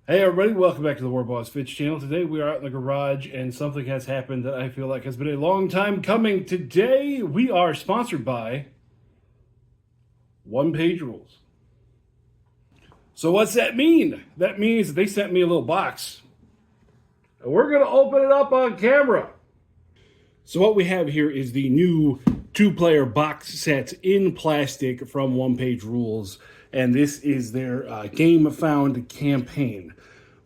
Hey everybody, welcome back to the warbossfitz channel. Today we are out in the garage and something has happened that I feel like has been a long time coming. Today we are sponsored by Page Rules. So what's that mean? That means they sent me a little box. And we're going to open it up on camera. So what we have here is the new two-player box set in plastic from Page Rules. And this is their Gamefound campaign.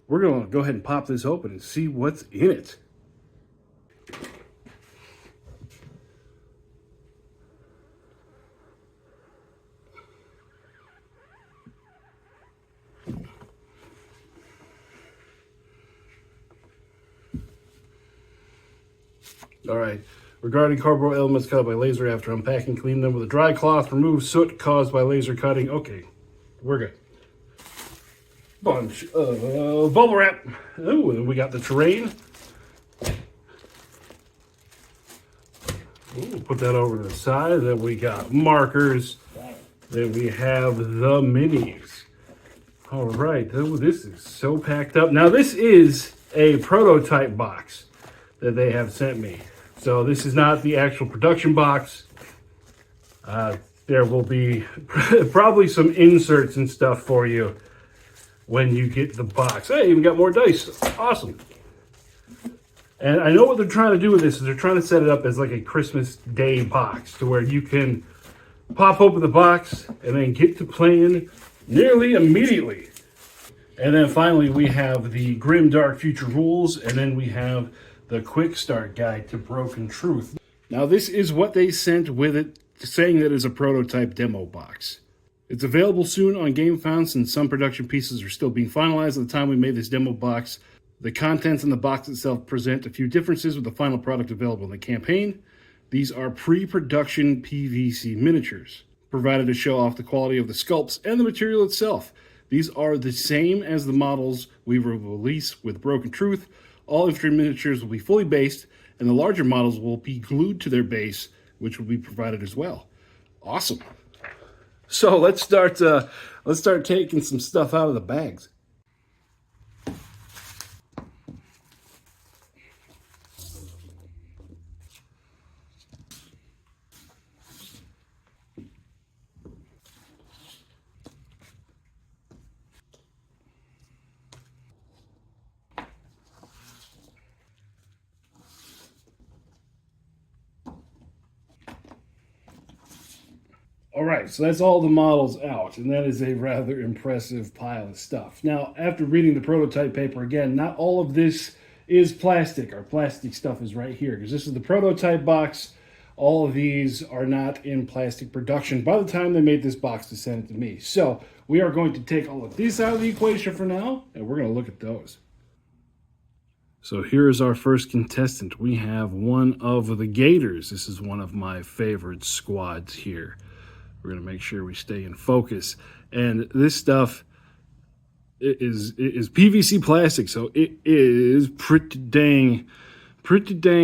We're going to go ahead and pop this open and see what's in it. All right. Regarding cardboard elements cut by laser after unpacking, clean them with a dry cloth. Remove soot caused by laser cutting. Okay, we're good. Bunch of bubble wrap. Oh, and we got the terrain. Ooh, put that over to the side. Then we got markers. Then we have the minis. All right. Oh, this is so packed up. Now, this is a prototype box that they have sent me. So this is not the actual production box. There will be probably some inserts and stuff for you when you get the box. Hey, even got more dice. Awesome. And I know what they're trying to do with this is they're trying to set it up as like a Christmas Day box to where you can pop open the box and then get to playing nearly immediately. And then finally we have the Grim Dark Future rules, and then we have the quick start guide to Broken Truth. Now this is what they sent with it, saying that it's a prototype demo box. It's available soon on Gamefound since some production pieces are still being finalized at the time we made this demo box. The contents in the box itself present a few differences with the final product available in the campaign. These are pre-production PVC miniatures, provided to show off the quality of the sculpts and the material itself. These are the same as the models we will release with Broken Truth. All infantry miniatures will be fully based, and the larger models will be glued to their base, which will be provided as well. Awesome. So let's start taking some stuff out of the bags. All right, so that's all the models out, and that is a rather impressive pile of stuff. Now, after reading the prototype paper again, not all of this is plastic. Our plastic stuff is right here, because this is the prototype box. All of these are not in plastic production by the time they made this box to send it to me. So we are going to take all of these out of the equation for now, and we're going to look at those. So here's our first contestant. We have one of the Gators. This is one of my favorite squads here. We're going to make sure we stay in focus. And this stuff is PVC plastic, so it is pretty dang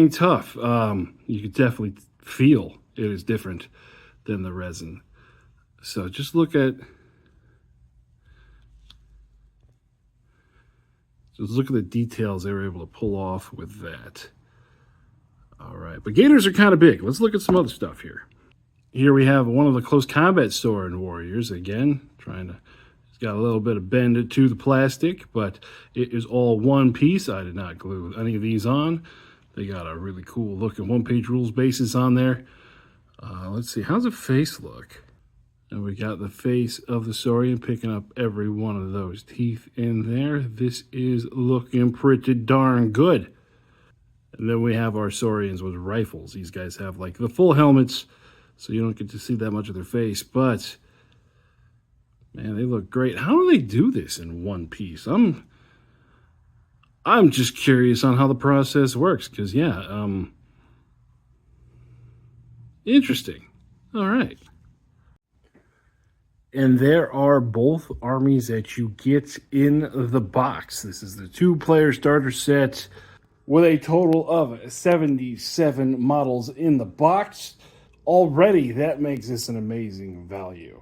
tough. You can definitely feel it is different than the resin. So just look at the details they were able to pull off with that. All right, but Gators are kind of big. Let's look at some other stuff here. Here we have one of the close combat Soaring Warriors. Again, it's got a little bit of bend to the plastic, but it is all one piece. I did not glue any of these on. They got a really cool looking Page Rules bases on there. Let's see, how's the face look? And we got the face of the Saurian picking up every one of those teeth in there. This is looking pretty darn good. And then we have our Saurians with rifles. These guys have like the full helmets, so you don't get to see that much of their face, but man, they look great. How do they do this in one piece? I'm just curious on how the process works, because yeah, interesting. All right. And there are both armies that you get in the box. This is the two-player starter set with a total of 77 models in the box. Already, that makes this an amazing value.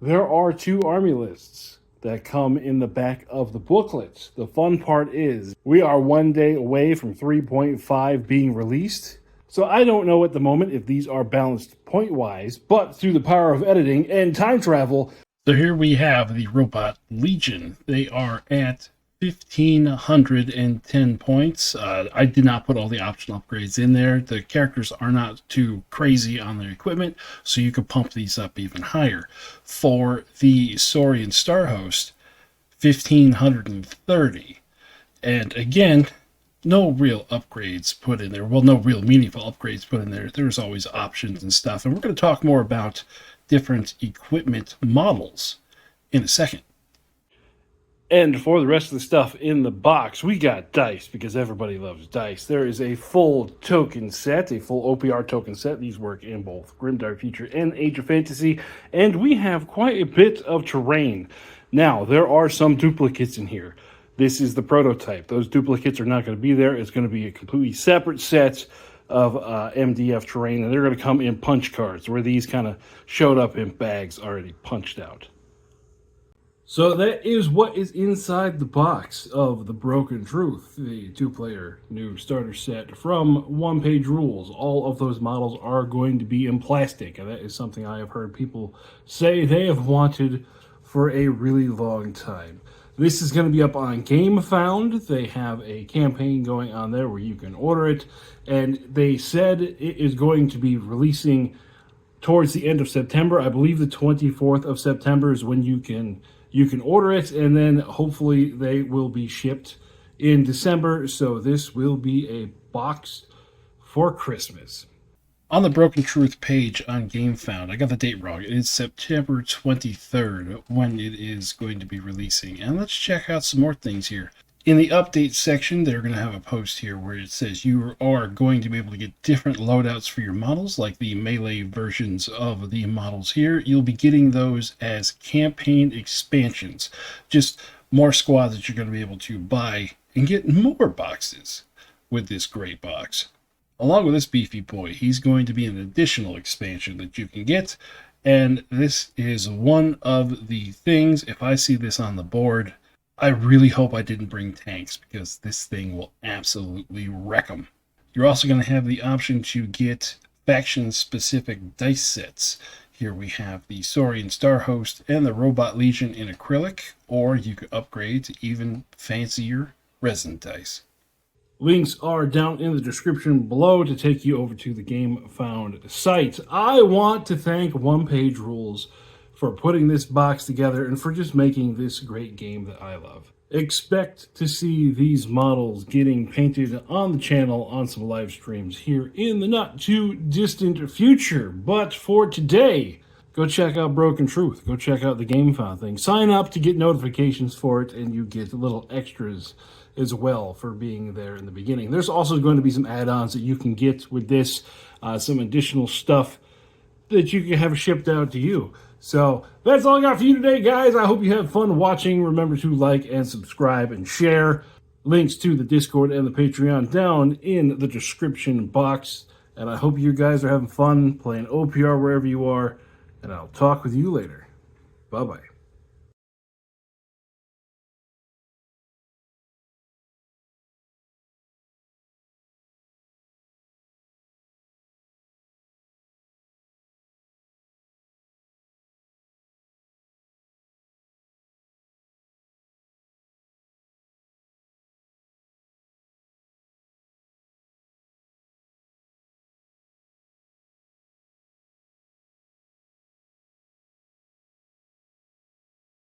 There are two army lists that come in the back of the booklets. The fun part is we are 1 day away from 3.5 being released. So I don't know at the moment if these are balanced point-wise, but through the power of editing and time travel. So here we have the Robot Legion. They are at 1,510 points. I did not put all the optional upgrades in there. The characters are not too crazy on their equipment, so you could pump these up even higher. For the Saurian Star Host, 1,530. And again, no real upgrades put in there. Well, no real meaningful upgrades put in there. There's always options and stuff. And we're going to talk more about different equipment models in a second. And for the rest of the stuff in the box, we got dice, because everybody loves dice. There is a full token set, a full OPR token set. These work in both Grimdark Future and Age of Fantasy. And we have quite a bit of terrain. Now, there are some duplicates in here. This is the prototype. Those duplicates are not going to be there. It's going to be a completely separate set of MDF terrain, and they're going to come in punch cards, where these kind of showed up in bags already punched out. So that is what is inside the box of the Broken Truth, the 2-player new starter set from Page Rules. All of those models are going to be in plastic, and that is something I have heard people say they have wanted for a really long time. This is going to be up on Gamefound. They have a campaign going on there where you can order it, and they said it is going to be releasing towards the end of September. I believe the 24th of September is when you can order it, and then hopefully they will be shipped in December. So this will be a box for Christmas. On the Broken Truth page on Gamefound, I got the date wrong. It is September 23rd when it is going to be releasing. And let's check out some more things here. In the update section, they're going to have a post here where it says you are going to be able to get different loadouts for your models, like the melee versions of the models here. You'll be getting those as campaign expansions. Just more squads that you're going to be able to buy and get more boxes with this great box. Along with this beefy boy, he's going to be an additional expansion that you can get. And this is one of the things, if I see this on the board, I really hope I didn't bring tanks, because this thing will absolutely wreck them. You're also going to have the option to get faction-specific dice sets. Here we have the Saurian Star Host and the Robot Legion in acrylic, or you could upgrade to even fancier resin dice. Links are down in the description below to take you over to the Gamefound site. I want to thank Page Rules for putting this box together and for just making this great game that I love. Expect to see these models getting painted on the channel on some live streams here in the not too distant future. But for today, go check out Broken Truth. Go check out the Gamefound thing. Sign up to get notifications for it, and you get little extras as well for being there in the beginning. There's also going to be some add-ons that you can get with this, some additional stuff that you can have shipped out to you. So that's all I got for you today, guys. I hope you have fun watching. Remember to like and subscribe and share. Links to the Discord and the Patreon down in the description box. And I hope you guys are having fun playing OPR wherever you are. And I'll talk with you later. Bye-bye.